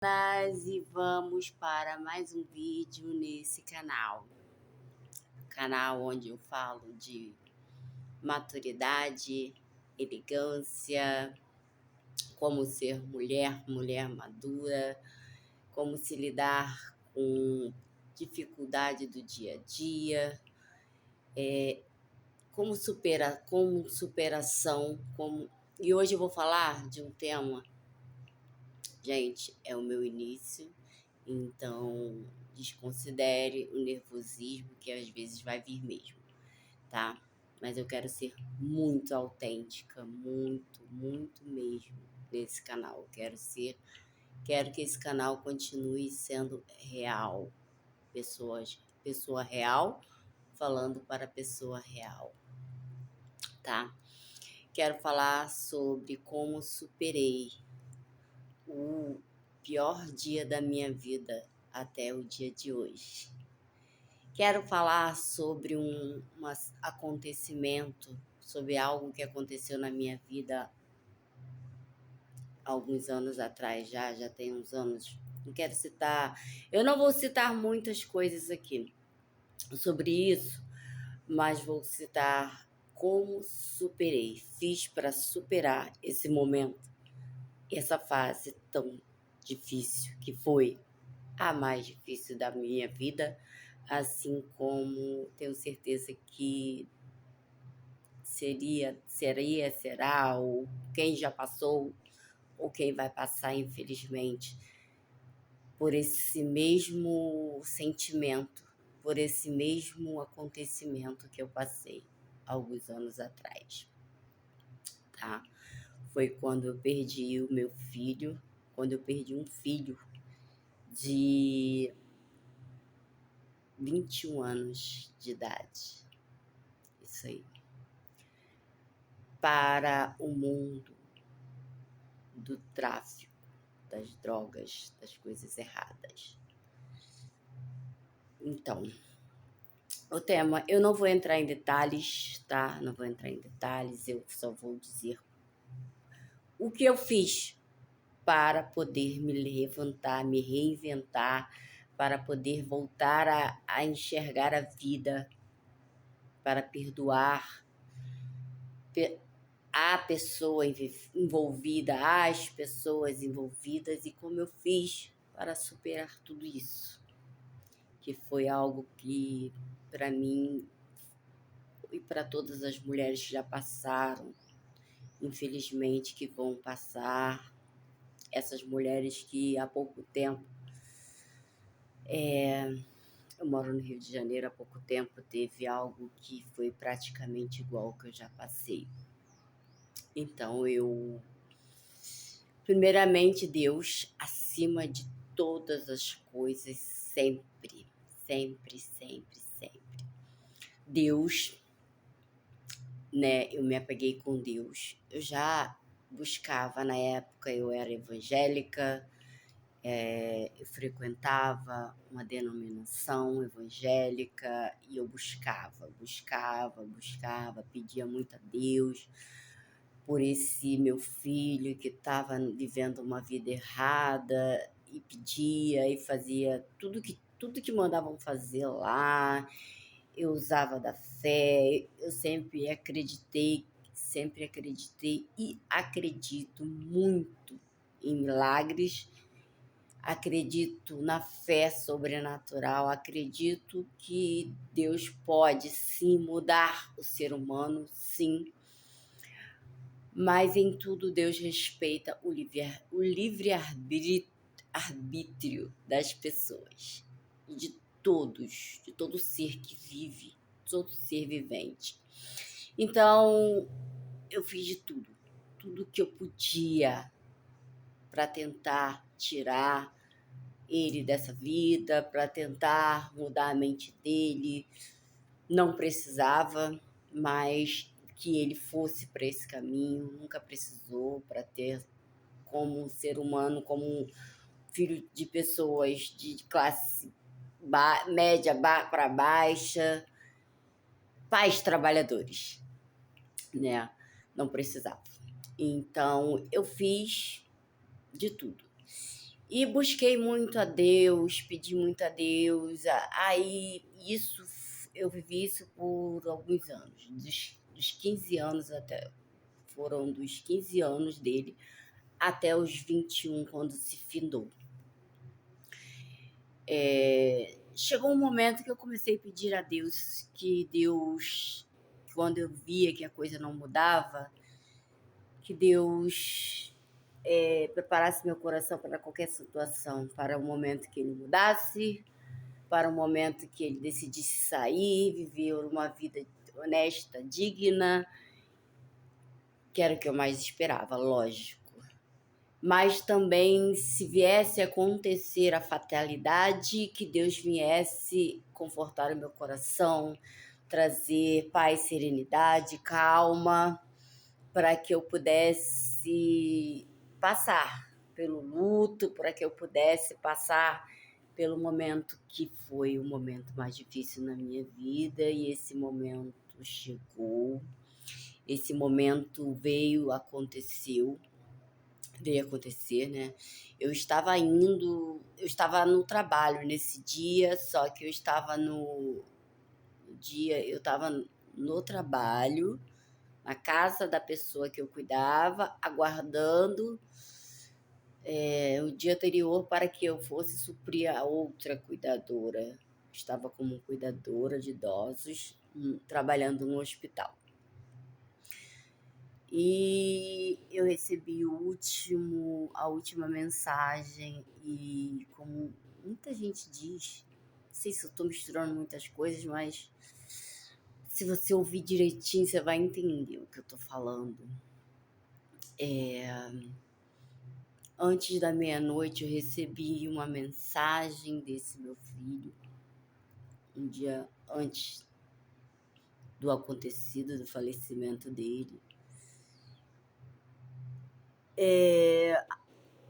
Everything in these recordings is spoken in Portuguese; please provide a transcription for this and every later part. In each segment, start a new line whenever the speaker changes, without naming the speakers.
E vamos para mais um vídeo nesse canal onde eu falo de maturidade, elegância, como ser mulher madura, como se lidar com dificuldade do dia a dia, como superação, e hoje eu vou falar de um tema. Gente, é o meu início, então desconsidere o nervosismo que às vezes vai vir mesmo, tá? Mas eu quero ser muito autêntica, muito mesmo nesse canal. Quero que esse canal continue sendo real. Pessoa real falando para pessoa real, tá? Quero falar sobre como superei o pior dia da minha vida até o dia de hoje. Quero falar sobre um acontecimento, sobre algo que aconteceu na minha vida alguns anos atrás, já tem uns anos. Eu não vou citar muitas coisas aqui sobre isso, mas vou citar como fiz para superar esse momento, essa fase tão difícil, que foi a mais difícil da minha vida, assim como tenho certeza que será, ou quem já passou, ou quem vai passar, infelizmente, por esse mesmo sentimento, por esse mesmo acontecimento que eu passei alguns anos atrás, tá? Foi quando eu perdi o meu filho, quando eu perdi um filho de 21 anos de idade. Isso aí. Para o mundo do tráfico, das drogas, das coisas erradas. Então, o tema, eu não vou entrar em detalhes, tá? Não vou entrar em detalhes, eu só vou dizer o que eu fiz para poder me levantar, me reinventar, para poder voltar a enxergar a vida, para perdoar a pessoa envolvida, as pessoas envolvidas, e como eu fiz para superar tudo isso, que foi algo que, para mim e para todas as mulheres que já passaram, infelizmente, que vão passar, essas mulheres que há pouco tempo, eu moro no Rio de Janeiro, há pouco tempo teve algo que foi praticamente igual ao que eu já passei. Então, primeiramente, Deus, acima de todas as coisas, sempre. Deus, né? Eu me apeguei com Deus. Eu já buscava, na época eu era evangélica, eu frequentava uma denominação evangélica e eu buscava, pedia muito a Deus por esse meu filho que estava vivendo uma vida errada, e pedia e fazia tudo que mandavam fazer lá. Eu usava da fé, eu sempre acreditei e acredito muito em milagres, acredito na fé sobrenatural, acredito que Deus pode sim mudar o ser humano, sim. Mas em tudo Deus respeita o livre-arbítrio das pessoas, de todo ser que vive, todo ser vivente. Então, eu fiz de tudo que eu podia para tentar tirar ele dessa vida, para tentar mudar a mente dele. Não precisava, mas que ele fosse para esse caminho, nunca precisou, para ter como um ser humano, como um filho de pessoas de classe média para baixa, pais trabalhadores, né? Não precisava. Então, eu fiz de tudo. E busquei muito a Deus, pedi muito a Deus. Aí eu vivi isso por alguns anos, dos 15 anos até. Foram dos 15 anos dele até os 21, quando se findou. Chegou um momento que eu comecei a pedir a Deus, quando eu via que a coisa não mudava, que Deus preparasse meu coração para qualquer situação, para o momento que ele mudasse, para o momento que ele decidisse sair, viver uma vida honesta, digna, que era o que eu mais esperava, lógico. Mas também, se viesse a acontecer a fatalidade, que Deus viesse confortar o meu coração, trazer paz, serenidade, calma, para que eu pudesse passar pelo luto, para que eu pudesse passar pelo momento que foi o momento mais difícil na minha vida, e esse momento chegou, esse momento veio acontecer, né? Eu estava no trabalho nesse dia, só que eu estava no trabalho, na casa da pessoa que eu cuidava, aguardando o dia anterior para que eu fosse suprir a outra cuidadora. Estava como cuidadora de idosos, trabalhando no hospital. E eu recebi a última mensagem, e como muita gente diz, não sei se eu estou misturando muitas coisas, mas se você ouvir direitinho, você vai entender o que eu estou falando. Antes da meia-noite, eu recebi uma mensagem desse meu filho, um dia antes do acontecido, do falecimento dele.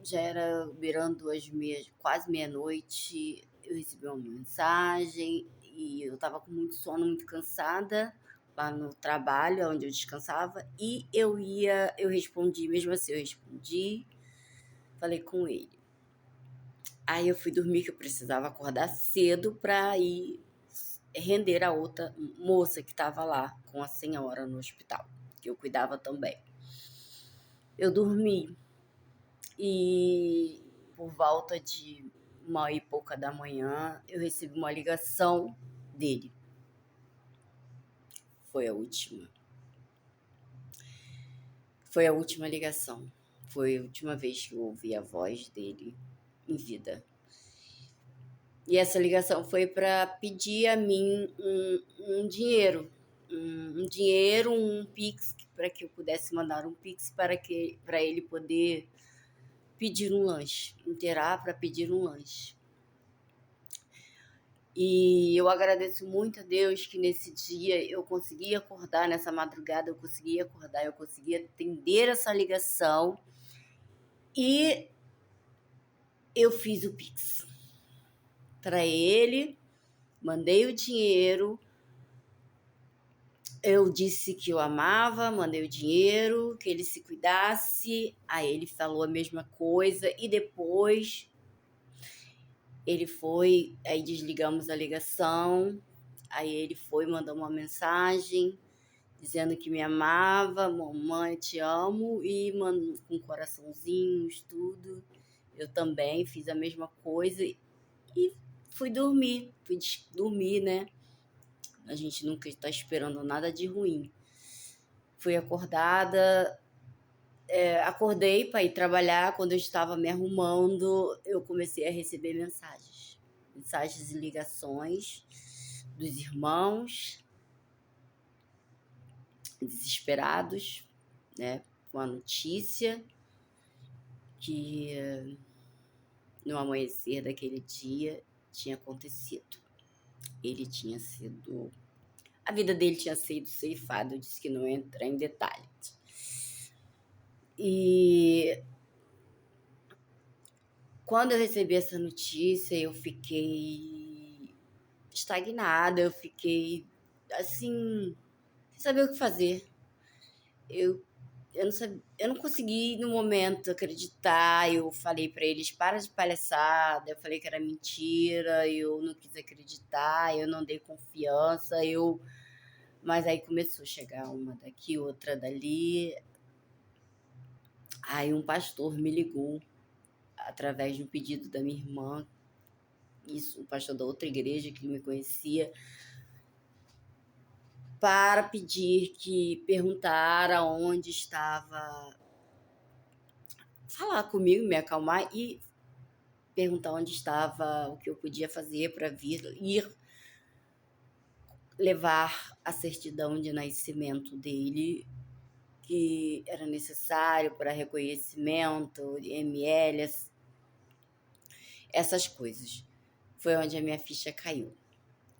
Já era beirando quase meia-noite, eu recebi uma mensagem e eu estava com muito sono, muito cansada, lá no trabalho, onde eu descansava, e eu respondi, mesmo assim eu respondi, falei com ele. Aí eu fui dormir, que eu precisava acordar cedo para ir render a outra moça que estava lá com a senhora no hospital, que eu cuidava também. Eu dormi e por volta de 1h pouca da manhã eu recebi uma ligação dele. Foi a última ligação. Foi a última vez que eu ouvi a voz dele em vida. E essa ligação foi para pedir a mim um dinheiro, um Pix, para que eu pudesse mandar um Pix para ele poder pedir um lanche, inteirar para pedir um lanche. E eu agradeço muito a Deus que nesse dia eu consegui acordar, nessa madrugada eu consegui atender essa ligação, e eu fiz o Pix para ele, mandei o dinheiro, eu disse que eu amava, mandei o dinheiro, que ele se cuidasse. Aí ele falou a mesma coisa, e depois ele foi, aí desligamos a ligação, aí ele foi, mandou uma mensagem dizendo que me amava, mamãe, te amo, e com coraçãozinhos, tudo. Eu também fiz a mesma coisa e fui dormir, né? A gente nunca está esperando nada de ruim. Fui acordada, acordei para ir trabalhar. Quando eu estava me arrumando, eu comecei a receber mensagens e ligações dos irmãos, desesperados, né, com a notícia que no amanhecer daquele dia tinha acontecido. A vida dele tinha sido ceifada. Eu disse que não ia entrar em detalhes. E quando eu recebi essa notícia, eu fiquei estagnada, eu fiquei assim, sem saber o que fazer. Eu eu não consegui no momento acreditar. Eu falei pra eles: "Para de palhaçada", eu falei que era mentira, eu não quis acreditar, eu não dei confiança, mas aí começou a chegar uma daqui, outra dali. Aí um pastor me ligou através de um pedido da minha irmã, isso, um pastor da outra igreja que me conhecia, para perguntar aonde estava, falar comigo, me acalmar e perguntar onde estava, o que eu podia fazer para ir levar a certidão de nascimento dele, que era necessário para reconhecimento, ML, essas coisas. Foi onde a minha ficha caiu.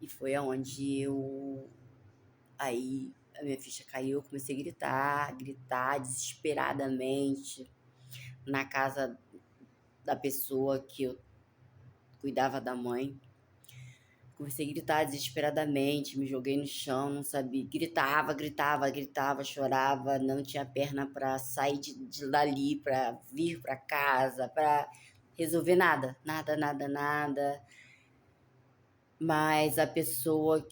E foi aonde Aí a minha ficha caiu, eu comecei a gritar desesperadamente na casa da pessoa que eu cuidava da mãe. Comecei a gritar desesperadamente, me joguei no chão, não sabia. Gritava, chorava, não tinha perna para sair dali, para vir para casa, para resolver nada, nada, nada, nada. Mas a pessoa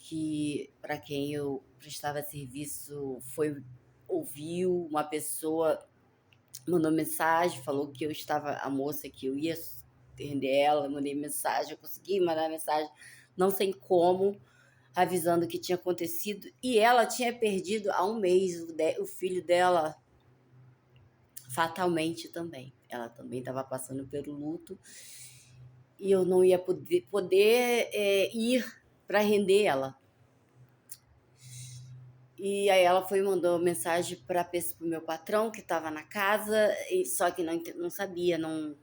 para quem eu prestava serviço ouviu, uma pessoa mandou mensagem, falou que eu estava, a moça que eu ia atender ela, mandei mensagem, eu consegui mandar mensagem, não sei como, avisando o que tinha acontecido, e ela tinha perdido há um mês o filho dela fatalmente também. Ela também estava passando pelo luto, e eu não ia poder ir para render ela. E aí ela foi e mandou mensagem para o meu patrão, que estava na casa, só que não sabia, não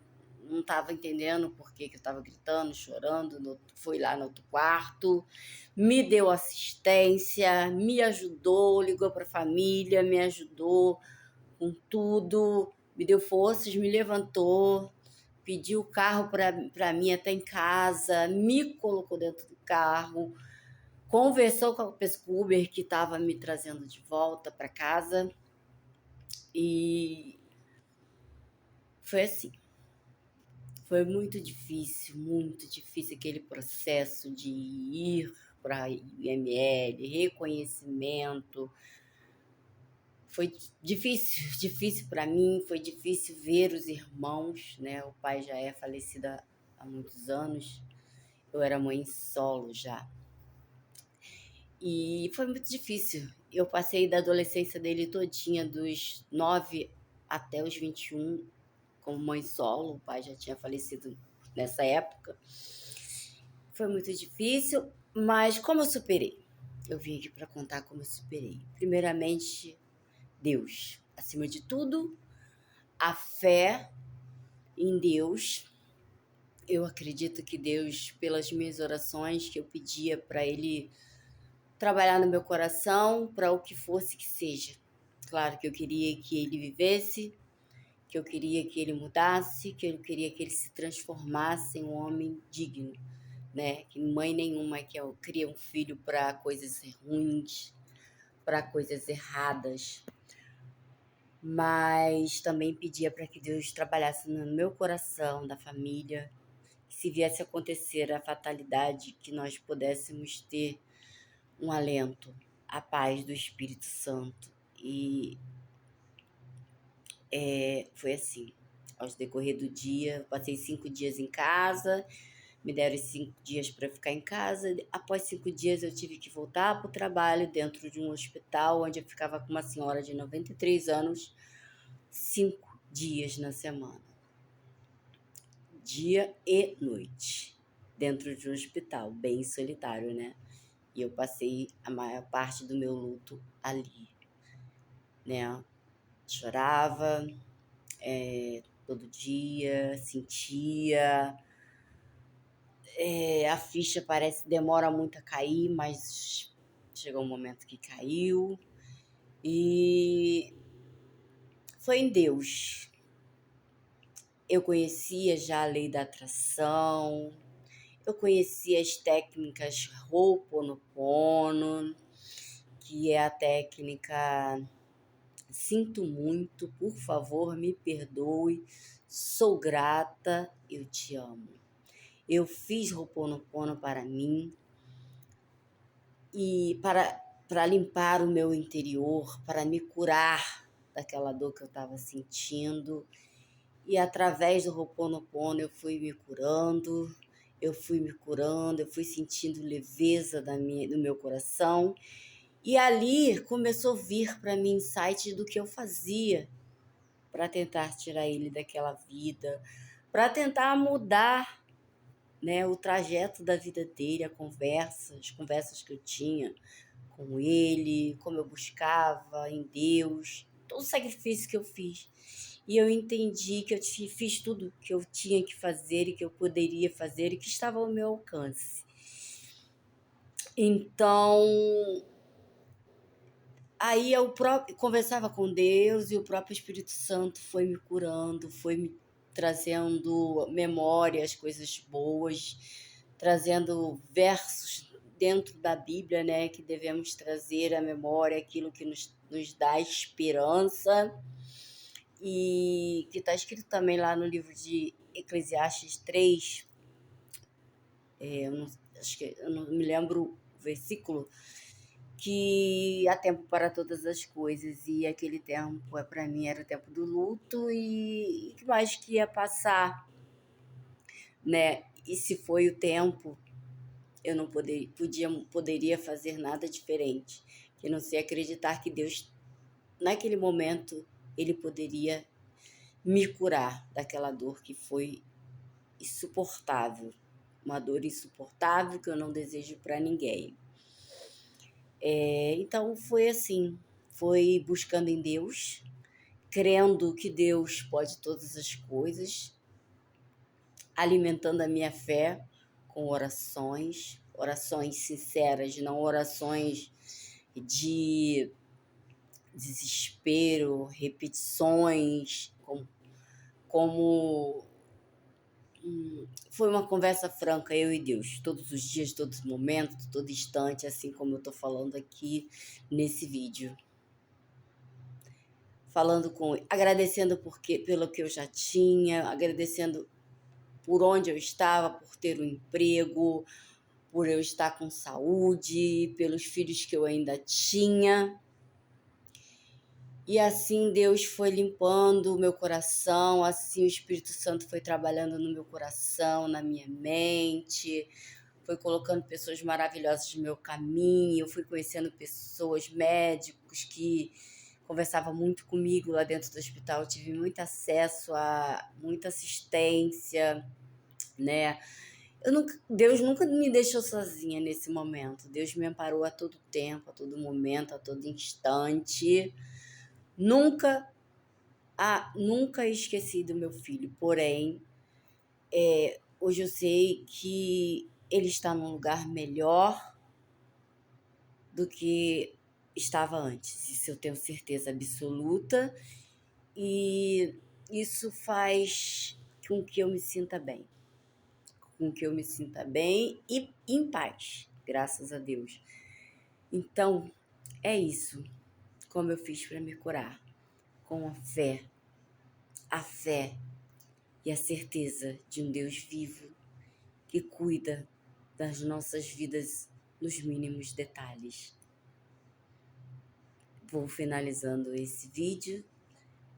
estava entendendo por que eu estava gritando, chorando. Foi lá no outro quarto, me deu assistência, me ajudou, ligou para a família, me ajudou com tudo, me deu forças, me levantou, pediu o carro para mim até em casa, me colocou dentro do carro, conversou com o Uber que estava me trazendo de volta para casa, e foi assim. Foi muito difícil aquele processo de ir para IML, reconhecimento. Foi difícil para mim, foi difícil ver os irmãos, né? O pai já é falecido há muitos anos, eu era mãe solo já. E foi muito difícil. Eu passei da adolescência dele todinha, dos 9 até os 21, como mãe solo. O pai já tinha falecido nessa época. Foi muito difícil, mas como eu superei? Eu vim aqui para contar como eu superei. Primeiramente, Deus. Acima de tudo, a fé em Deus. Eu acredito que Deus, pelas minhas orações que eu pedia para Ele trabalhar no meu coração, para o que fosse que seja. Claro que eu queria que ele vivesse, que eu queria que ele mudasse, que eu queria que ele se transformasse em um homem digno, né? Que mãe nenhuma cria um filho para coisas ruins, para coisas erradas. Mas também pedia para que Deus trabalhasse no meu coração, da família, que se viesse a acontecer a fatalidade, que nós pudéssemos ter um alento, a paz do Espírito Santo. E foi assim. Ao decorrer do dia, passei 5 dias em casa, me deram 5 dias para ficar em casa. Após 5 dias, eu tive que voltar para o trabalho dentro de um hospital, onde eu ficava com uma senhora de 93 anos, 5 dias na semana, dia e noite, dentro de um hospital, bem solitário, né? E eu passei a maior parte do meu luto ali, né? Chorava todo dia, sentia. A ficha demora muito a cair, mas chegou um momento que caiu. E foi em Deus. Eu conhecia já a lei da atração, eu conhecia as técnicas Ho'oponopono, que é a técnica sinto muito, por favor, me perdoe, sou grata, eu te amo. Eu fiz Ho'oponopono para mim e para limpar o meu interior, para me curar daquela dor que eu estava sentindo. E através do Ho'oponopono eu fui me curando, eu fui sentindo leveza do meu coração. E ali começou a vir para mim insights do que eu fazia para tentar tirar ele daquela vida, para tentar mudar, né, o trajeto da vida dele, as conversas que eu tinha com ele, como eu buscava em Deus, todo o sacrifício que eu fiz. E eu entendi que eu fiz tudo que eu tinha que fazer e que eu poderia fazer e que estava ao meu alcance. Então, aí eu conversava com Deus e o próprio Espírito Santo foi me curando, foi me trazendo memórias, coisas boas, trazendo versos dentro da Bíblia, né, que devemos trazer à memória aquilo que nos dá esperança, e que está escrito também lá no livro de Eclesiastes 3, eu não me lembro o versículo, que há tempo para todas as coisas, e aquele tempo para mim era o tempo do luto e que mais que ia passar, né? E se foi o tempo, eu não poderia fazer nada diferente, que não sei acreditar que Deus, naquele momento, ele poderia me curar daquela dor que foi insuportável, uma dor insuportável que eu não desejo para ninguém. Então foi assim, foi buscando em Deus, crendo que Deus pode todas as coisas, alimentando a minha fé com orações sinceras, não orações de desespero, repetições, como foi uma conversa franca, eu e Deus, todos os dias, todos os momentos, todo instante, assim como eu estou falando aqui nesse vídeo. Agradecendo pelo que eu já tinha, agradecendo por onde eu estava, por ter um emprego, por eu estar com saúde, pelos filhos que eu ainda tinha. E assim Deus foi limpando o meu coração, assim o Espírito Santo foi trabalhando no meu coração, na minha mente, foi colocando pessoas maravilhosas no meu caminho, eu fui conhecendo pessoas, médicos que conversavam muito comigo lá dentro do hospital, eu tive muito acesso a muita assistência, né? Deus nunca me deixou sozinha nesse momento, Deus me amparou a todo tempo, a todo momento, a todo instante. Nunca esqueci do meu filho, porém, hoje eu sei que ele está num lugar melhor do que estava antes. Isso eu tenho certeza absoluta. E isso faz com que eu me sinta bem. E em paz, graças a Deus. Então, é isso. Como eu fiz para me curar. Com a fé e a certeza de um Deus vivo que cuida das nossas vidas nos mínimos detalhes. Vou finalizando esse vídeo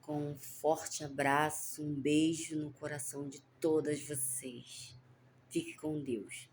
com um forte abraço, um beijo no coração de todas vocês. Fique com Deus.